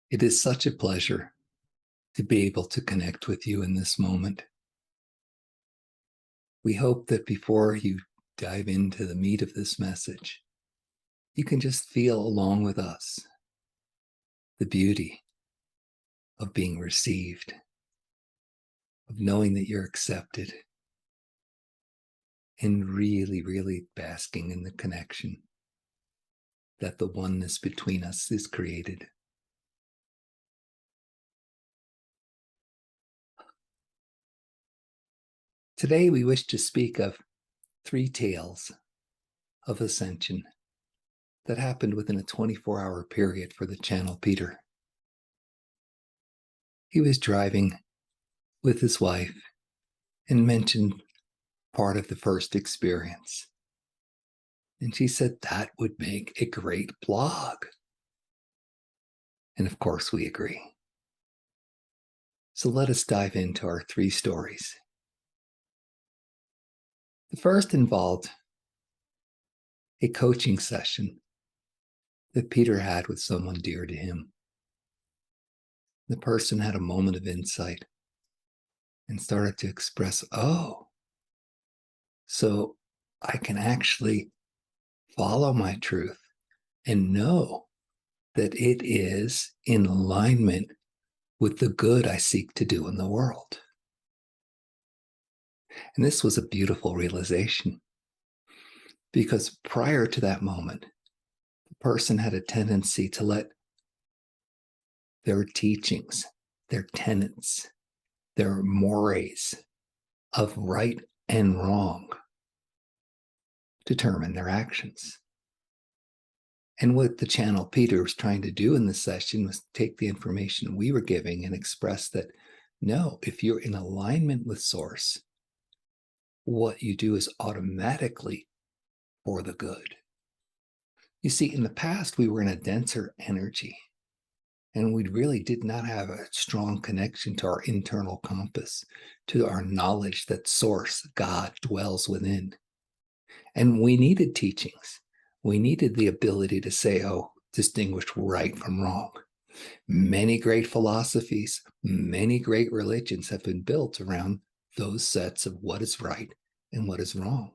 It is such a pleasure to be able to connect with you in this moment. We hope that before you dive into the meat of this message, you can just feel along with us the beauty of being received, of knowing that you're accepted, and really, really basking in the connection that the oneness between us is created. Today, we wish to speak of 3 tales of ascension that happened within a 24-hour period for the Channel Peter. He was driving with his wife and mentioned part of the first experience. And she said that would make a great blog. And of course, we agree. So let us dive into our 3 stories. The first involved a coaching session that Peter had with someone dear to him. The person had a moment of insight and started to express, oh, so I can actually follow my truth and know that it is in alignment with the good I seek to do in the world. And this was a beautiful realization because prior to that moment, the person had a tendency to let their teachings, their tenets, their mores of right and wrong determine their actions. And what the Channel Peter was trying to do in this session was take the information we were giving and express that, no, if you're in alignment with Source, what you do is automatically for the good. You see, in the past, we were in a denser energy, and we really did not have a strong connection to our internal compass, to our knowledge that Source, God, dwells within. And we needed teachings. We needed the ability to say, oh, distinguish right from wrong. Many great philosophies, many great religions have been built around those sets of what is right and what is wrong.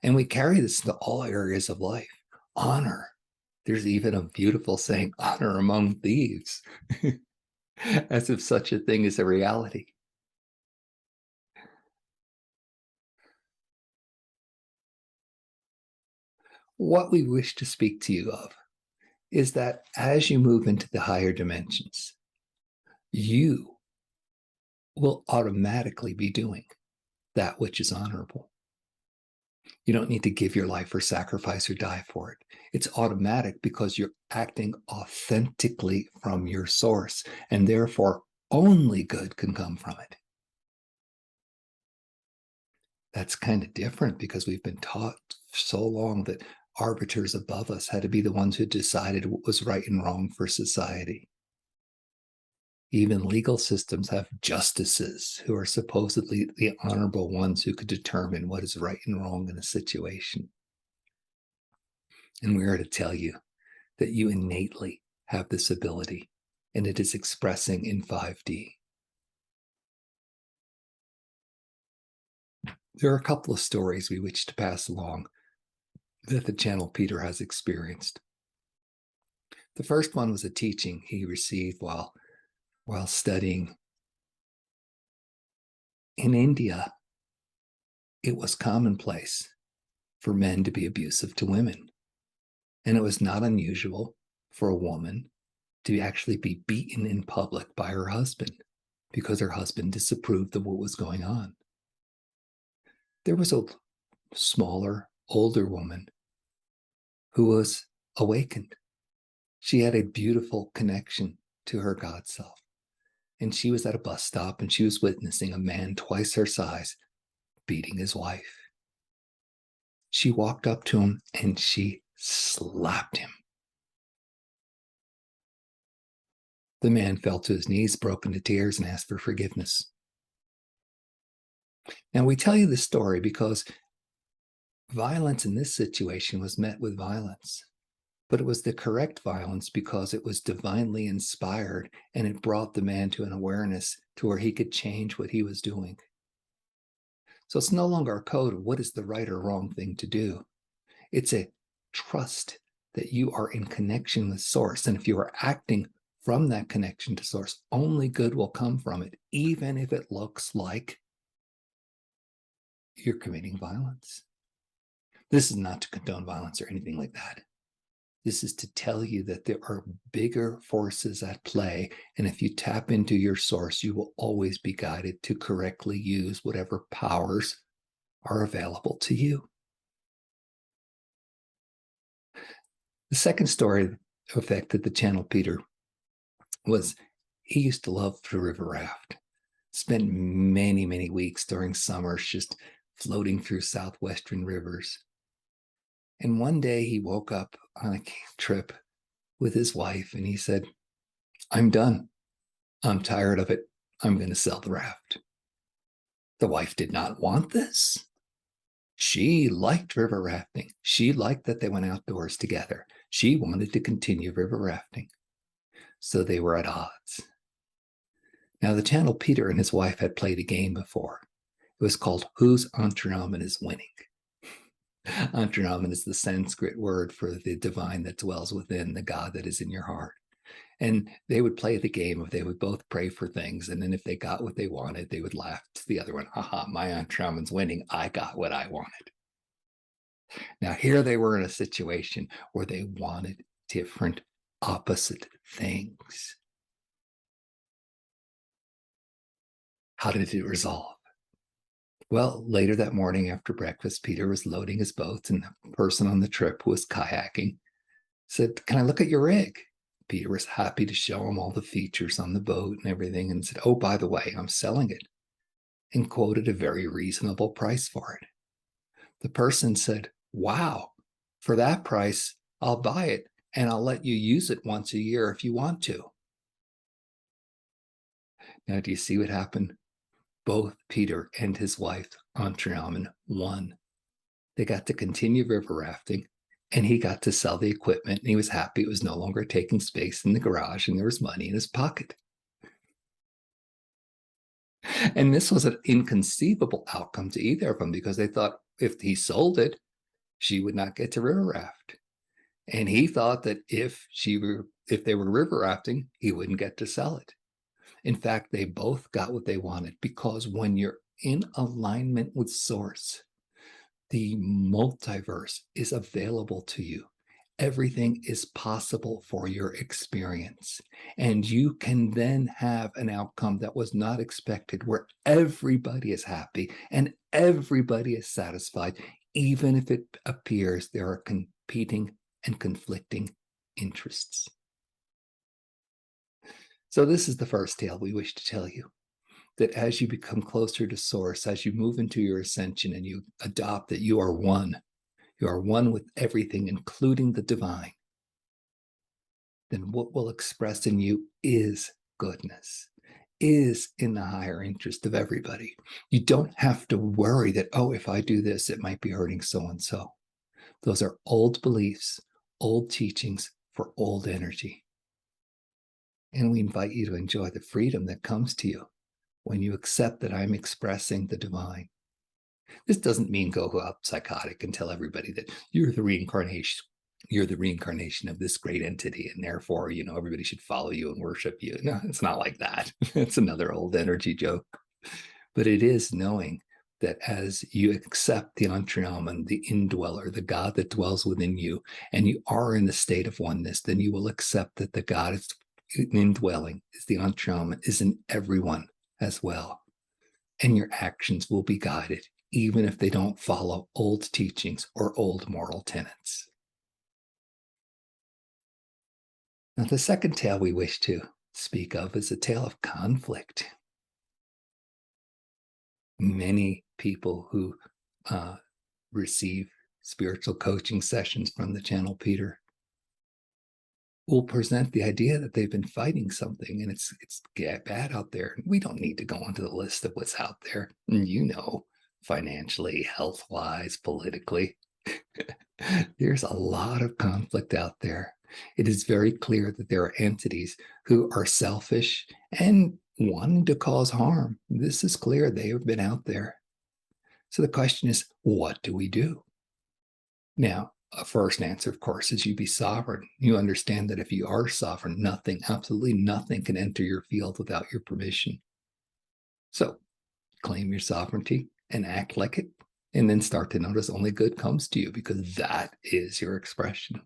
And we carry this into all areas of life. Honor. There's even a beautiful saying, honor among thieves, as if such a thing is a reality. What we wish to speak to you of is that as you move into the higher dimensions, you will automatically be doing that which is honorable. You don't need to give your life or sacrifice or die for it. It's automatic because you're acting authentically from your source, and therefore only good can come from it. That's kind of different because we've been taught so long that arbiters above us had to be the ones who decided what was right and wrong for society. Even legal systems have justices who are supposedly the honorable ones who could determine what is right and wrong in a situation. And we are to tell you that you innately have this ability, and it is expressing in 5D. There are a couple of stories we wish to pass along that the Channel Peter has experienced. The first one was a teaching he received while studying. In India, it was commonplace for men to be abusive to women. And it was not unusual for a woman to actually be beaten in public by her husband because her husband disapproved of what was going on. There was a smaller, older woman who was awakened. She had a beautiful connection to her God self. And she was at a bus stop and she was witnessing a man twice her size beating his wife. She walked up to him and she slapped him. The man fell to his knees, broke into tears, and asked for forgiveness. Now, we tell you this story because violence in this situation was met with violence. but it was the correct violence because it was divinely inspired, and it brought the man to an awareness to where he could change what he was doing. So it's no longer a code of what is the right or wrong thing to do. It's a trust that you are in connection with source. And if you are acting from that connection to source, only good will come from it, even if it looks like you're committing violence. This is not to condone violence or anything like that. This is to tell you that there are bigger forces at play. And if you tap into your source, you will always be guided to correctly use whatever powers are available to you. The second story that affected the Channel Peter was he used to love to river raft. Spent many, many weeks during summers just floating through southwestern rivers. And one day he woke up on a trip with his wife and he said, "I'm done. I'm tired of it. I'm going to sell the raft." The wife did not want this. She liked river rafting. She liked that they went outdoors together. She wanted to continue river rafting. So they were at odds. Now, the Channel Peter and his wife had played a game before. It was called Whose Entraman is Winning. Entraman is the Sanskrit word for the divine that dwells within, the God that is in your heart. And they would play the game of they would both pray for things. And then if they got what they wanted, they would laugh to the other one. Haha, my Entraman's winning. I got what I wanted. Now, here they were in a situation where they wanted different, opposite things. How did it resolve? Well, later that morning after breakfast, Peter was loading his boat, and the person on the trip who was kayaking said, "Can I look at your rig?" Peter was happy to show him all the features on the boat and everything, and said, "Oh, by the way, I'm selling it," and quoted a very reasonable price for it. The person said, "Wow, for that price, I'll buy it, and I'll let you use it once a year if you want to." Now, do you see what happened? Both Peter and his wife, Entraman, won. They got to continue river rafting, and he got to sell the equipment, and he was happy it was no longer taking space in the garage, and there was money in his pocket. And this was an inconceivable outcome to either of them because they thought if he sold it, she would not get to river raft. And he thought that if they were river rafting, he wouldn't get to sell it. In fact, they both got what they wanted because when you're in alignment with source, the multiverse is available to you. Everything is possible for your experience. And you can then have an outcome that was not expected, where everybody is happy and everybody is satisfied, even if it appears there are competing and conflicting interests. So this is the first tale we wish to tell you, that as you become closer to source, as you move into your ascension and you adopt that you are one with everything, including the divine, then what will express in you is goodness, is in the higher interest of everybody. You don't have to worry that, oh, if I do this, it might be hurting so-and-so. Those are old beliefs, old teachings for old energy. And we invite you to enjoy the freedom that comes to you when you accept that I'm expressing the divine. This doesn't mean go out psychotic and tell everybody that you're the reincarnation of this great entity, and therefore, everybody should follow you and worship you. No, it's not like that. It's another old energy joke. But it is knowing that as you accept the Entraman, the indweller, the God that dwells within you, and you are in the state of oneness, then you will accept that the God is indwelling, is the Entraman, is in everyone as well. And your actions will be guided, even if they don't follow old teachings or old moral tenets. Now, the second tale we wish to speak of is a tale of conflict. Many people who receive spiritual coaching sessions from the Channel Peter will present the idea that they've been fighting something and it's bad out there. We don't need to go into the list of what's out there, financially, health-wise, politically. There's a lot of conflict out there. It is very clear that there are entities who are selfish and wanting to cause harm. This is clear. They have been out there. So the question is, what do we do? Now, a first answer, of course, is you be sovereign. You understand that if you are sovereign, nothing, absolutely nothing can enter your field without your permission. So claim your sovereignty and act like it, and then start to notice only good comes to you because that is your expression.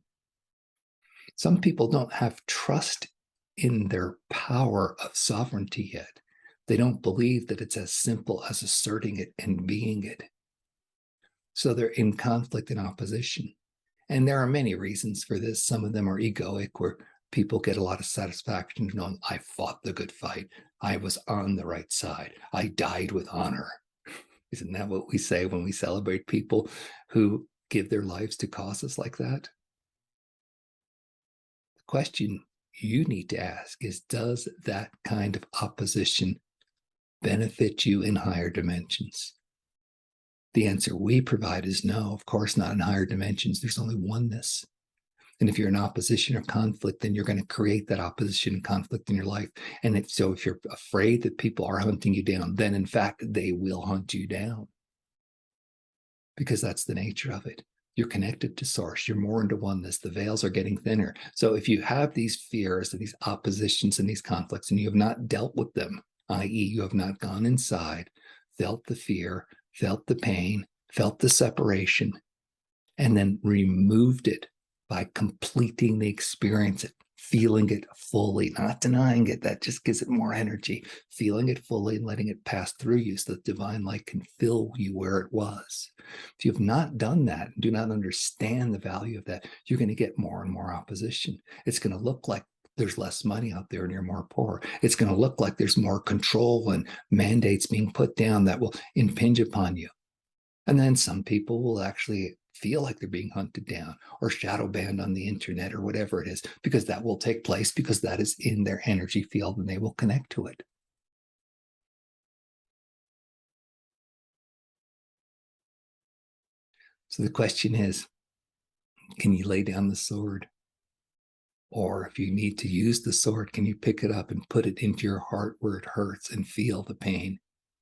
Some people don't have trust in their power of sovereignty yet. They don't believe that it's as simple as asserting it and being it. So they're in conflict and opposition. And there are many reasons for this. Some of them are egoic, where people get a lot of satisfaction knowing I fought the good fight. I was on the right side. I died with honor. Isn't that what we say when we celebrate people who give their lives to causes like that? The question you need to ask is, does that kind of opposition benefit you in higher dimensions? The answer we provide is no, of course not in higher dimensions. There's only oneness. And if you're in opposition or conflict, then you're going to create that opposition and conflict in your life. And if you're afraid that people are hunting you down, then in fact, they will hunt you down. Because that's the nature of it. You're connected to source. You're more into oneness. The veils are getting thinner. So if you have these fears and these oppositions and these conflicts, and you have not dealt with them, i.e., you have not gone inside, felt the fear, felt the pain, felt the separation, and then removed it by completing the experience, feeling it fully, not denying it. That just gives it more energy. Feeling it fully and letting it pass through you so that divine light can fill you where it was. If you have not done that and do not understand the value of that, you're going to get more and more opposition. It's going to look like there's less money out there and you're more poor. It's going to look like there's more control and mandates being put down that will impinge upon you. And then some people will actually feel like they're being hunted down or shadow banned on the internet or whatever it is, because that will take place because that is in their energy field and they will connect to it. So the question is, can you lay down the sword? Or if you need to use the sword, can you pick it up and put it into your heart where it hurts and feel the pain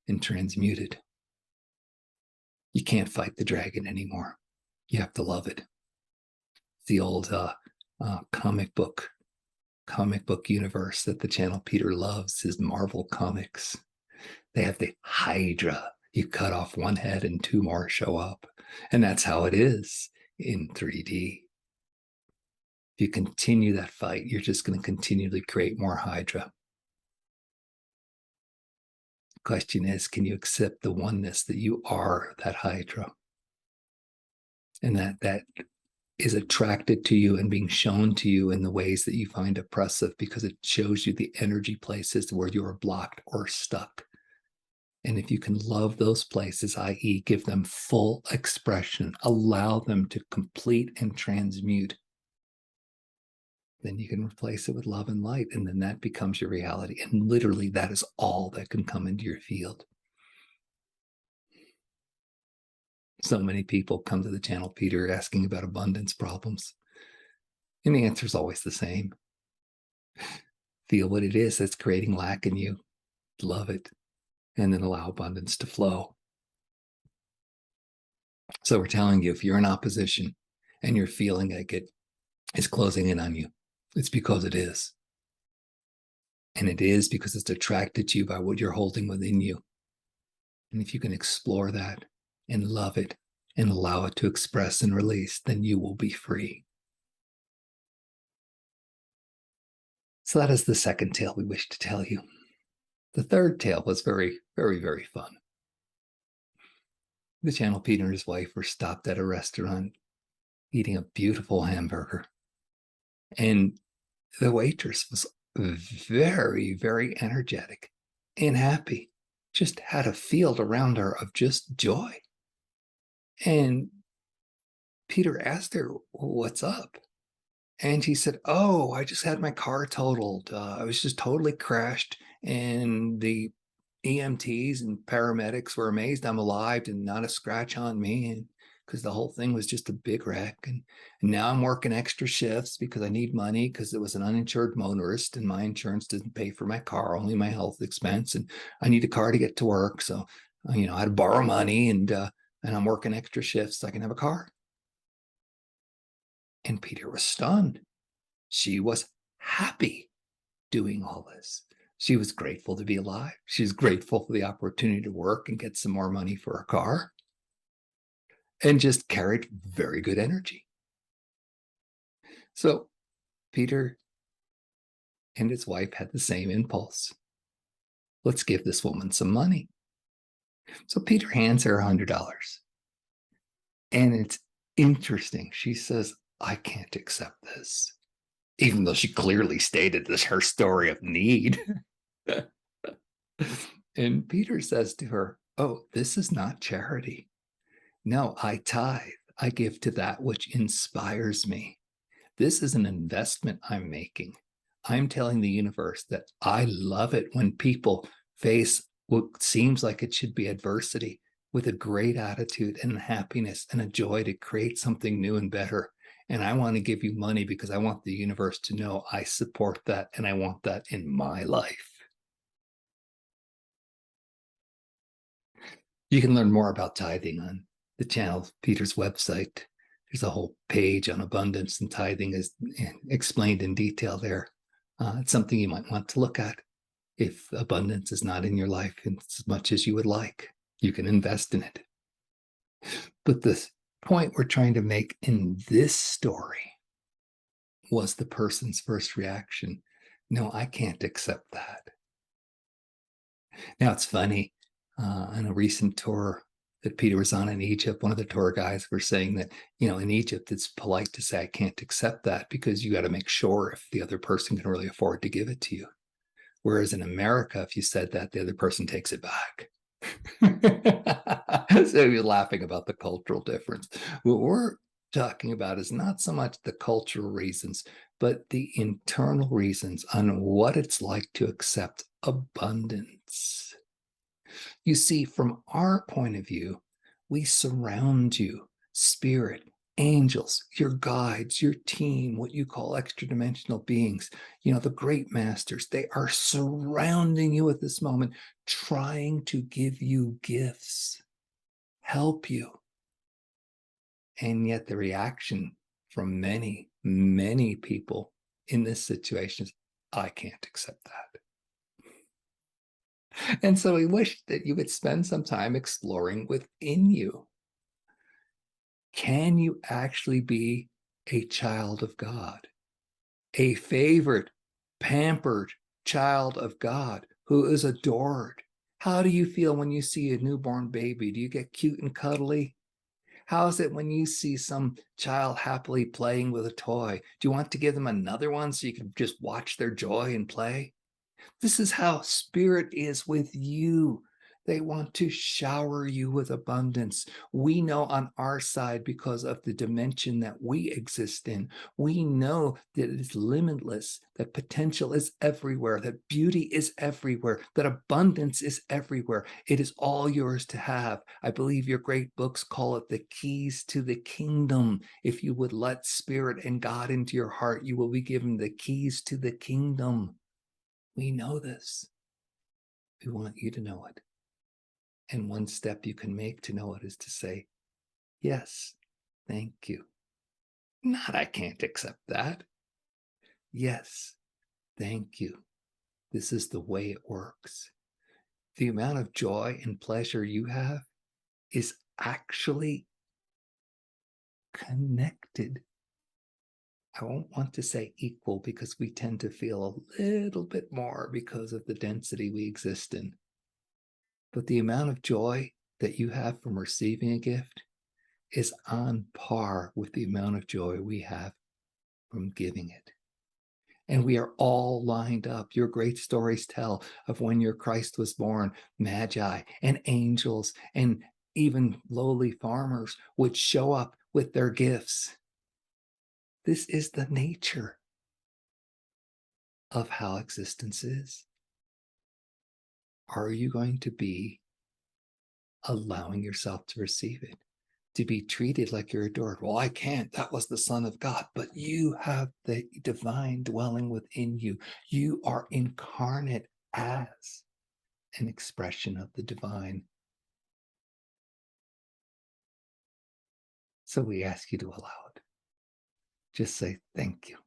and transmute it? You can't fight the dragon anymore. You have to love it. The old comic book universe that the channel Peter loves is Marvel Comics. They have the Hydra. You cut off one head and two more show up. And that's how it is in 3D. If you continue that fight, you're just going to continually create more Hydra. The question is, can you accept the oneness that you are that Hydra? And that is attracted to you and being shown to you in the ways that you find oppressive, because it shows you the energy places where you are blocked or stuck. And if you can love those places, i.e., give them full expression, allow them to complete and transmute, then you can replace it with love and light. And then that becomes your reality. And literally, that is all that can come into your field. So many people come to the channel Peter asking about abundance problems. And the answer is always the same. Feel what it is that's creating lack in you. Love it. And then allow abundance to flow. So we're telling you, if you're in opposition and you're feeling like it is closing in on you, it's because it is. And it is because it's attracted to you by what you're holding within you. And if you can explore that and love it and allow it to express and release, then you will be free. So that is the second tale we wish to tell you. The third tale was very, very, very fun. The channel Peter and his wife were stopped at a restaurant eating a beautiful hamburger. And the waitress was very, very energetic and happy, just had a field around her of just joy. And Peter asked her, what's up? And she said, oh, I just had my car totaled. I was just totally crashed. And the EMTs and paramedics were amazed I'm alive and not a scratch on me. And because the whole thing was just a big wreck. And now I'm working extra shifts because I need money because it was an uninsured motorist and my insurance doesn't pay for my car, only my health expense. And I need a car to get to work. So, I had to borrow money and I'm working extra shifts so I can have a car. And Peter was stunned. She was happy doing all this. She was grateful to be alive. She was grateful for the opportunity to work and get some more money for her car, and just carried very good energy. So Peter and his wife had the same impulse. Let's give this woman some money. So Peter hands her $100. And it's interesting. She says, I can't accept this, even though she clearly stated this her story of need. And Peter says to her, oh, this is not charity. No, I tithe. I give to that which inspires me. This is an investment I'm making. I'm telling the universe that I love it when people face what seems like it should be adversity with a great attitude and happiness and a joy to create something new and better. And I want to give you money because I want the universe to know I support that and I want that in my life. You can learn more about tithing on the channel, Peter's website. There's a whole page on abundance, and tithing is explained in detail there. It's something you might want to look at if abundance is not in your life as much as you would like. You can invest in it. But the point we're trying to make in this story was the person's first reaction. No, I can't accept that. Now, it's funny. On a recent tour that Peter was on in Egypt, one of the tour guys were saying that, in Egypt, it's polite to say, I can't accept that because you got to make sure if the other person can really afford to give it to you. Whereas in America, if you said that, the other person takes it back. So you're laughing about the cultural difference. What we're talking about is not so much the cultural reasons, but the internal reasons on what it's like to accept abundance. You see, from our point of view, we surround you, spirit, angels, your guides, your team, what you call extra dimensional beings, the great masters. They are surrounding you at this moment, trying to give you gifts, help you. And yet the reaction from many, many people in this situation is, I can't accept that. And so we wish that you would spend some time exploring within you. Can you actually be a child of God, a favorite, pampered child of God who is adored? How do you feel when you see a newborn baby? Do you get cute and cuddly? How is it when you see some child happily playing with a toy? Do you want to give them another one so you can just watch their joy and play? This is how spirit is with you. They want to shower you with abundance. We know on our side, because of the dimension that we exist in, we know that it is limitless, that potential is everywhere, that beauty is everywhere, that abundance is everywhere. It is all yours to have. I believe your great books call it the keys to the kingdom. If you would let spirit and God into your heart, you will be given the keys to the kingdom. We know this. We want you to know it. And one step you can make to know it is to say, yes, thank you. Not, I can't accept that. Yes, thank you. This is the way it works. The amount of joy and pleasure you have is actually connected. I won't want to say equal because we tend to feel a little bit more because of the density we exist in. But the amount of joy that you have from receiving a gift is on par with the amount of joy we have from giving it. And we are all lined up. Your great stories tell of when your Christ was born, magi and angels and even lowly farmers would show up with their gifts. This is the nature of how existence is. Are you going to be allowing yourself to receive it? to be treated like you're adored. Well, I can't. That was the Son of God. But you have the divine dwelling within you. You are incarnate as an expression of the divine. So we ask you to allow it. Just say thank you.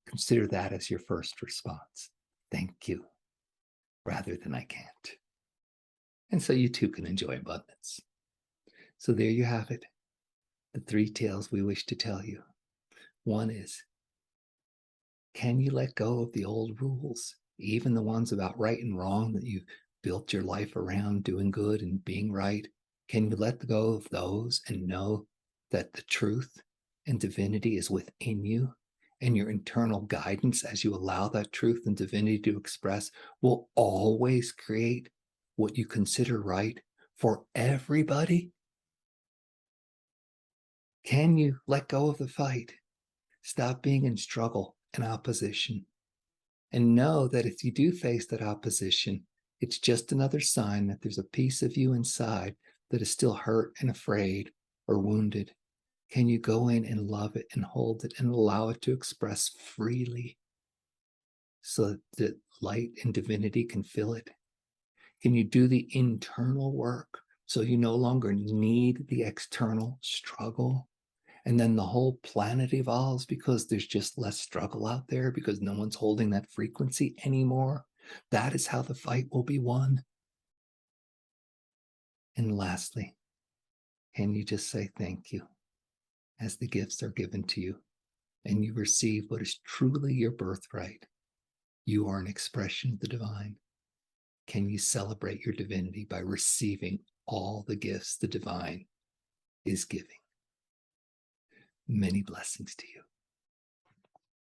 Consider that as your first response. Thank you, rather than I can't. And so you too can enjoy abundance. So there you have it. The three tales we wish to tell you. One is, can you let go of the old rules, even the ones about right and wrong that you built your life around doing good and being right? Can you let go of those and know that the truth and divinity is within you, and your internal guidance as you allow that truth and divinity to express will always create what you consider right for everybody? Can you let go of the fight? Stop being in struggle and opposition, and know that if you do face that opposition, it's just another sign that there's a piece of you inside that is still hurt and afraid or wounded. Can you go in and love it and hold it and allow it to express freely so that light and divinity can fill it? Can you do the internal work so you no longer need the external struggle? And then the whole planet evolves because there's just less struggle out there because no one's holding that frequency anymore. That is how the fight will be won. And lastly, can you just say thank you as the gifts are given to you and you receive what is truly your birthright? You are an expression of the divine. Can you celebrate your divinity by receiving all the gifts the divine is giving? Many blessings to you.